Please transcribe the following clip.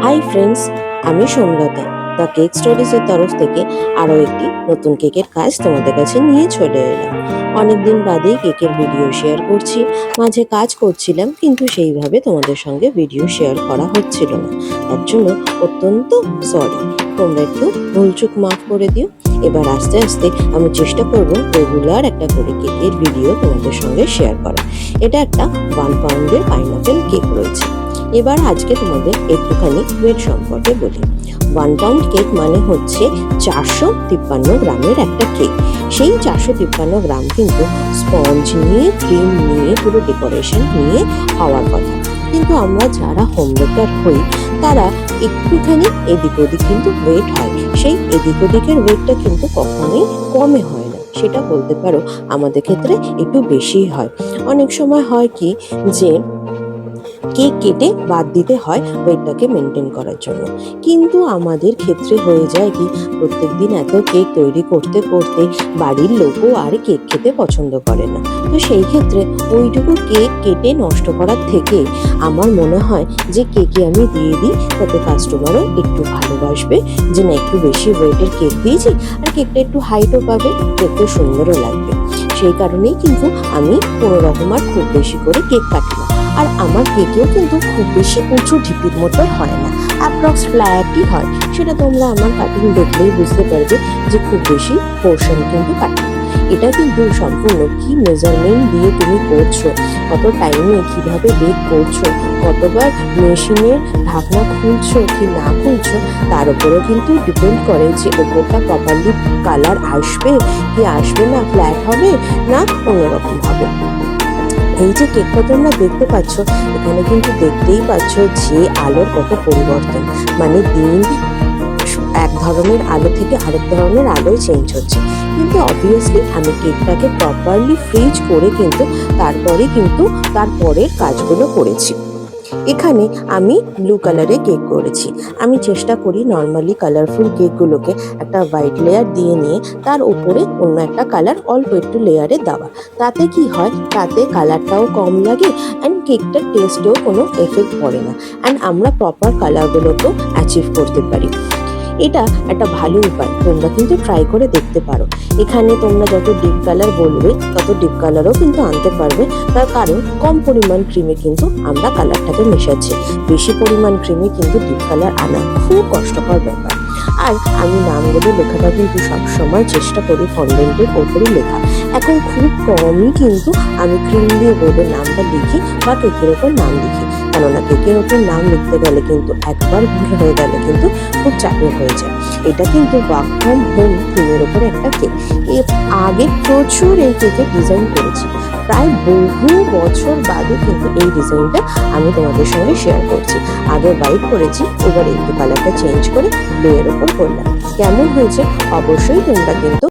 Hi friends, আমি Somlata the cake স্টোরিজের তরফ থেকে আরও একটি নতুন কেকের কাজ তোমাদের কাছে নিয়ে চলে এলাম। অনেকদিন বাদেই কেকের ভিডিও শেয়ার করছি। মাঝে কাজ করছিলাম, কিন্তু সেইভাবে তোমাদের সঙ্গে ভিডিও শেয়ার করা হচ্ছিল না। তার জন্য অত্যন্ত সরি, তোমরা একটু ভুলচুক মাফ করে দিও। এবার আস্তে আস্তে আমি চেষ্টা করব রেগুলার একটা করে কেকের ভিডিও তোমাদের সঙ্গে শেয়ার করা। এটা একটা 1 পাউন্ডের পাইনাপেল কেক রয়েছে। এবার আজকে তোমাদের একটুখানি ওয়েট সম্পর্কে বলি। 1 পাউন্ড কেক মানে হচ্ছে 453 গ্রামের একটা কেক। সেই 453 গ্রাম কিন্তু স্পঞ্জ নিয়ে, ক্রিম নিয়ে, পুরো ডেকোরেশন নিয়ে হওয়ার কথা। কিন্তু আমরা যারা হোম বেকার হই তারা একটুখানি এদিক ওদিক কিন্তু ওয়েট হয়। সেই এদিক ওদিকের ওয়েটটা কিন্তু কখনোই কমে হয় না, সেটা বলতে পারো আমাদের ক্ষেত্রে একটু বেশিই হয়। অনেক সময় হয় কি যে কেক কেটে বাদ দিতে হয় ওয়েটটাকে মেনটেন করার জন্য, কিন্তু আমাদের ক্ষেত্রে হয়ে যায় কি প্রত্যেকদিন এত কেক তৈরি করতে করতে বাড়ির লোকও আর কেক খেতে পছন্দ করে না। তো সেই ক্ষেত্রে ওইটুকু কেক কেটে নষ্ট করার থেকে আমার মনে হয় যে কেকে আমি দিয়ে দিই, তাতে কাস্টমারও একটু ভালোবাসবে যে না একটু বেশি ওয়েটের কেক দিয়েছি, আর কেকটা একটু হাইটও পাবে, দেখতে সুন্দরও লাগবে। সেই কারণেই কিন্তু আমি কোনো রকম আর খুব বেশি করে কেক কাটি না। আর আমার কেকেও কিন্তু খুব বেশি উঁচু ঢিপির মতো হয় না, অ্যাপ্রক্স ফ্ল্যাটই হয়। সেটা তোমরা আমার কাটিং দেখলেই বুঝতে পারবে যে খুব বেশি পোর্শন কিন্তু কাটি। এটা কিন্তু সম্পূর্ণ কি মেজারমেন্ট দিয়ে তুমি করছো, কত টাইমে কিভাবে বেক করছো, কতবার মেশিনের ঢাকনা খুলছো কি না খুলছো, তার উপরেও কিন্তু ডিপেন্ড করে যে ওপরটা প্রপারলি কালার আসবে কি আসবে না, ফ্ল্যাট হবে না অন্যরকম হবে। এই যে কেকটা তোমরা দেখতে পাচ্ছ, এখানে কিন্তু দেখতেই পাচ্ছ যে আলোর কত পরিবর্তন, মানে দিন এক ধরনের আলো থেকে আরেক ধরনের আলোয় চেঞ্জ হচ্ছে। কিন্তু অবভিয়াসলি আমি কেকটাকে প্রপারলি ফ্রিজ করে কিন্তু তারপরে কিন্তু তারপরের কাজগুলো করেছি। এখানে আমি ব্লু কালারে কেক করেছি। আমি চেষ্টা করি নর্মালি কালারফুল কেকগুলোকে একটা হোয়াইট লেয়ার দিয়ে নিয়ে তার উপরে অন্য একটা কালার অল্প একটু লেয়ারে দেওয়া। তাতে কি হয়, তাতে কালারটাও কম লাগে অ্যান্ড কেকটার টেস্টেও কোনো এফেক্ট পড়ে না, অ্যান্ড আমরা প্রপার কালারগুলোকেও অ্যাচিভ করতে পারি। এটা একটা ভালো উপায়, তোমরা কিন্তু ট্রাই করে দেখতে পারো। এখানে তোমরা যত ডিপ কালার বলবে তত ডিপ কালারও কিন্তু আনতে পারবে, তার কারণ কম পরিমাণ ক্রিমে কিন্তু আমরা কালারটাকে মেশাচ্ছি। বেশি পরিমাণ ক্রিমে কিন্তু ডিপ কালার আনা খুব কষ্টকর ব্যাপার। আর আমি নামগুলো লেখাটা কিন্তু সবসময় চেষ্টা করি ফন্ডেন্টের ওপরই লেখা। এখন খুব কমই কিন্তু আমি ক্রিম দিয়ে বোর্ডের নামটা লিখি বা কেকের ওপর নাম লিখি, কেননা কেকের ওপর নাম লিখতে গেলে কিন্তু একবার ভুল হয়ে গেলে কিন্তু খুব চাপের হয়ে যায়। এটা কিন্তু ওয়ার্ক ফ্রম হোম থিমের ওপর একটা কেক। এর আগে প্রচুর এই কেকের ডিজাইন করেছি, প্রায় বহু বছর বাদে কিন্তু এই ডিজাইনটা আমি তোমাদের সঙ্গে শেয়ার করছি। আগে হোয়াইট করেছি, এবার একটু কালারটা চেঞ্জ করে ব্লু এর ওপর করলাম। কেমন হয়েছে অবশ্যই তোমরা কিন্তু